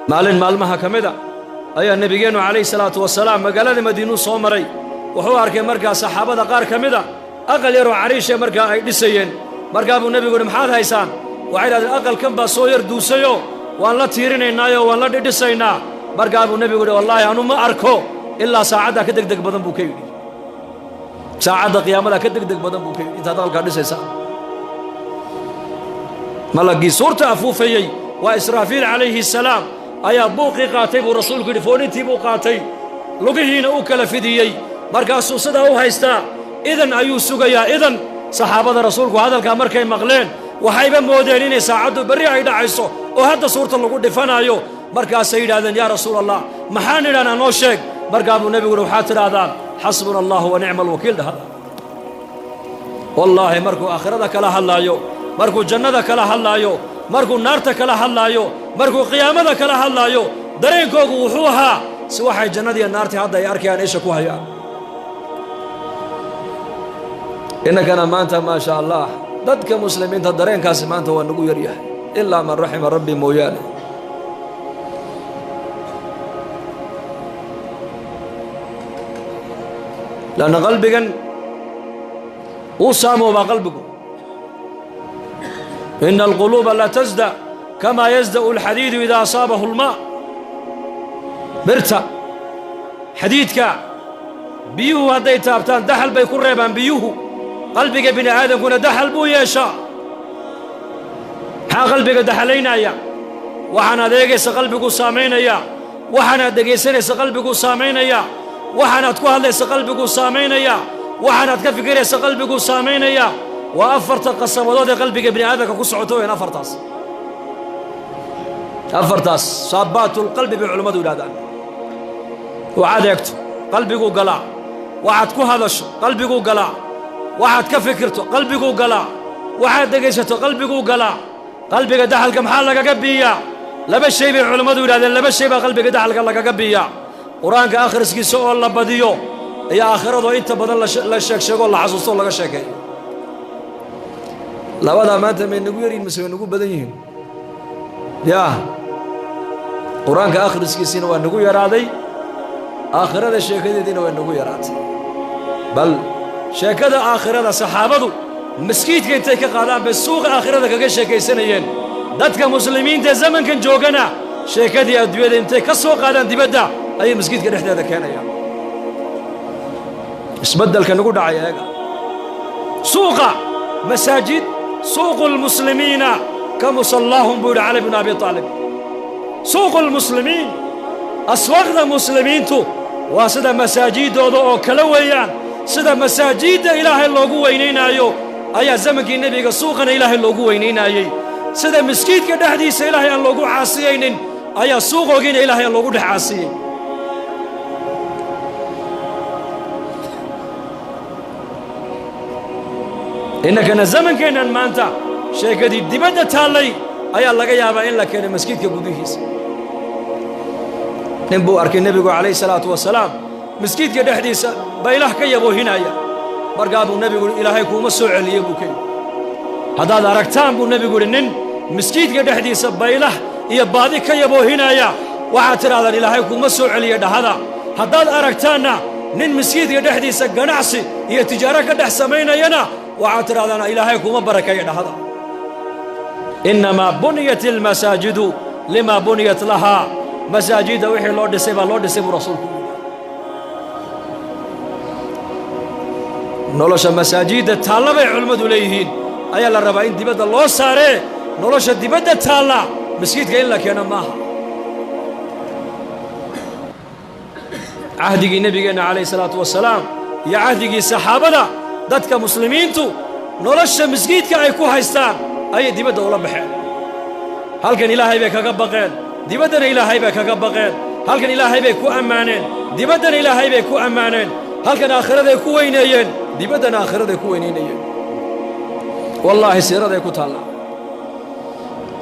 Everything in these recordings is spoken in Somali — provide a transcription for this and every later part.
maalin maalmaha ka mid a ayaa nebigeennu calayhi salaatu wasalaam magaalada madiinuu soo maray wuxuu arkay markaa saxaabada qaar ka mid a aqal yaroo cariishee markaa ay dhisayeen markaa buu nebigu yidhi maxaad haysaan waxay idhahdeen aqalkan baa soo yar duusayo waan la tiirinaynaayoo waan la dhidhisaynaa markaa buu nebigu yidhi wallaahi anu ma arko ilaa saacaddaa ka degdeg badan buu ka yidhi saacadda qiyaamadaa ka degdeg badan buu ka yidhi intaad aqalkaa dhisaysaa malaggii suurta afuufayey waa israafiil calayhi salaam ayaa buuqii qaatay buu rasuulku yidhi foonintii buu qaatay lugihiina uu kala fidiyey markaasuu sidaa u haystaa idan ayuu sugayaa idan saxaabada rasuulku hadalkaa markay maqleen waxayba moodeen inay saacaddu berri ay dhacayso oo hadda suurta lagu dhifanaayo markaasay yidhahdeen yaa rasuul allah maxaan idhahnaa noo sheeg markaa buu nebigu yidhi waxaad tidhaahdaan xasbuna allahu wa nicma alwakiil dhahada wallaahi markuu aakhirada kala hadlaayo markuu jannada kala hadlaayo markuu naarta kala hadlaayo markuu qiyaamada kala hadlaayo dareenkoogu wuxuu ahaa si waxay jannadiiyo naartii hadda ay arkayaan isha ku hayaan innakana maanta maa sha allah dadka muslimiinta dareenkaasi maanta waa nagu yaryahay ilaa man raxima rabbi mooyaane lanna qalbigan uu saamoobaa qalbigu ina alquluuba la tasda kamaa yasda'u alxadiidu idaa asaabahu almaa birta xadiidka biyuhu hadday taabtaan daxal bay ku reebaan biyuhu qalbiga bini aadamkuna daxal buu yeeshaa maxaa qalbiga daxalaynaya waxaanaad eegaysa qalbiguu saamaynaya waxaanaad dhegaysanaysa qalbiguu saamaynaya waxaanaad ku hadlaysa qalbiguu saamaynaya waxaanaad ka fikiraysa qalbiguu saamaynaya waa afarta qasabadood ee qalbiga bini aadamka ku socoto weyn afartaas saabbaatulqalbi bay culammadu yidhahdaan waxaad eegto qalbiguu galaa waxaad ku hadasho qalbiguu galaa waxaad ka fikirto qalbiguu galaa waxaad dhegaysato qalbiguu galaa qalbiga daxalka maxaa lagaga biiyaa laba shay bay culammadu yidhahdeen laba shay baa qalbiga daxalka lagaga biiyaa qur-aanka akhriskiisa oo la badiyo iyo aakhirado inta badan la sheegsheego la xasuusto laga sheekeeyo labadaa maanta may nagu yaryihin mise way nagu badan yihiin yaa qur-aanka akhriskiisiina waa nagu yaraaday aakhirada sheekadeediina waa nagu yaraatay bal sheekada aakhirada saxaabadu maskiidka intay ka qaadaan bay suuqa aakhirada kaga sheekaysanayeen dadka muslimiinta ee zamankan joogana sheekadii adduunyada intay ka soo qaadaan dibadda ayay maskiidka dhexdeeda keenayaan isbeddelka nagu dhacay eega suuqa masaajid suuqu lmuslimiina ka musallaahum buu yidhi cali bnu abi aalib suuqu lmuslimiin aswaaqda muslimiintu waa sida masaajiddooda oo kala weeyaan sida masaajidda ilaahay loogu weynaynaayo ayaa zamankii nebiga suuqana ilaahay loogu weynaynaayey sida maskiidka dhexdiisa ilaahay aan loogu caasiyaynin ayaa suuqoogiina ilaahay aan loogu dhex caasiyey innakana zamankeennan maanta sheekadii dibadda taallay ayaa laga yaabaa in la keenay maskiidka gudihiisa nin buu arkay nebigu calayhi salaatu wasalaam maskiidka dhexdiisa baylah ka yaboohinaya markaa buu nebigu yidhi ilaahay kuuma soo celiyey buu ka yidhi haddaad aragtaan buu nebigu yidhi nin maskiidka dhexdiisa baylah iyo baadi ka yaboohinaya waxaad tidhahdaan ilaahay kuuma soo celiye dhahada haddaad aragtaanna nin maskiidka dhexdiisa ganacsi iyo tijaaro ka dhex samaynayana waxaad tidhahdaan ilaahay kuuma barakeeye dhahada innamaa buniyat almasaajidu limaa buniyat lahaa masaajidda wixii loo dhisay baa loo dhisay buu rasuulku nolosha masaajidda taalla bay culimmadu leeyihiin ayaa la rabaa in dibadda loo saaree nolosha dibadda taalla maskiidka in la keeno maaha cahdigii nebigeenna calayhi salaatu wasalaam iyo cahdigii saxaabada dadka muslimiintu nolosha maskiidka ay ku haystaan ayay dibadda ula baxeen halkan ilaahay bay kaga baqeen dibaddana ilaahay bay kaga baqeen halkan ilaahay bay ku ammaaneen dibaddana ilaahay bay ku ammaaneen halkan aakhiraday ku weyneeyeen dibaddana aakhiraday ku weynaynayeen wallaahi siiraday ku taallaa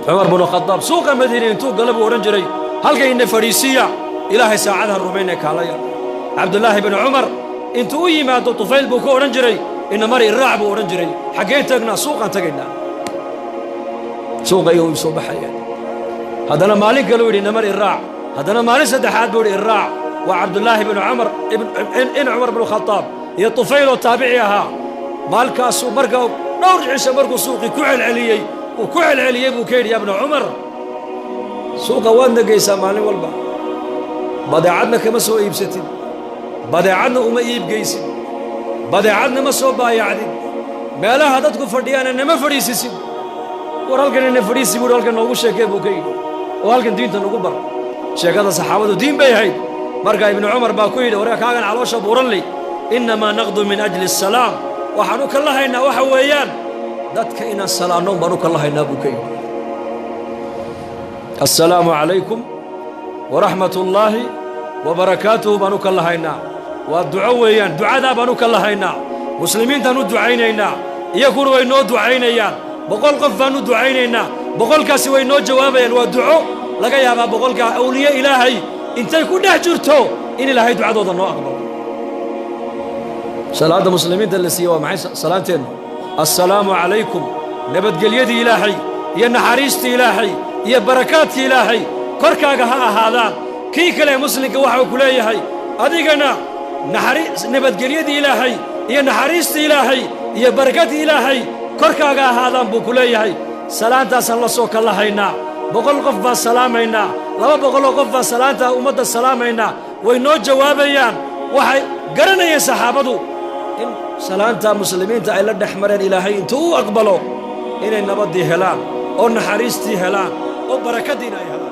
cumar binu khadaab suuqa madiina intuu gala buu odhan jiray halkayna fadhiisiya ilaahay saacadaha rumaynee kaalaya cabdullaahi binu cumar intuu u yimaado tufayl buu ku odhan jiray ina mari iraac buu odhan jiray xaggeen tagnaa suuqaan tagaynaa suuqa iyo soo baxayeen هذا مالك قالوا لي نمر الراع هذا مالك سدحات بوري الراع وعبد الله بن عمر ابن عمر بن الخطاب هي طفيل وتابعيها مالك اسو مرقوا دور عيسى مرقوا سوقي كعل عليي وكعل عليي ابو كير يا ابن عمر سوق وين قيسا مالي والبا بدعنا كما سو يبستين بدعنا وما يبقيسين بدعنا ما سو بايعدين ما لا هذا تقول فرديانا انما فريسين ورالكن ان فريسي ورالكن نوغو شيكي ابو كير وهالكن دينتا نوغو بر شيكادا صحابته دين باي هيد مرقا ابن عمر باكو يدhi warka kaagan caloosha buuran leh inama naqdu min ajli السلام waxaanu ka lahaynaa waxa weeyaan dadka ina salaano baanu ka lahaynaa bukay assalaamu alaykum wa rahmatullahi wa barakatuh baanu ka lahaynaa waa duco weeyaan ducada baanu ka lahaynaa muslimiinta nu ducaynaynaa iyaguna way noo ducaynayaan boqol qof baanu ducaynaynaa boqolkaasi way noo jawaabayaan waa duco laga yaabaa boqolka awliya ilaahay intay ku dhex jirto in ilaahay ducadooda noo aqbalo salaada muslimiinta la siiyo waa maxay salaanteen assalaamu alaykum nabadgelyada ilaahay iyo naxariista ilaahay iyo barakaadka ilaahay korkaaga ha ahaadaan kii kale muslimka waxa uu ku leeyahay adigana nabadgelyada ilaahay iyo naxariista ilaahay iyo barakaadka ilaahay korkaaga ahaadaan buu ku leeyahay salaantaasaan la soo kala haynaa boqol qof baa salaamaynaa 200 qof baa salaanta ummadda salaamaynaa way noo jawaabayaan waxay garanayeen saxaabadu in salaanta muslimiinta ay la dhaxmareen ilaahay intuu aqbalo inay nabadii helaan oo naxariistii helaan oo barakadiina ay helaan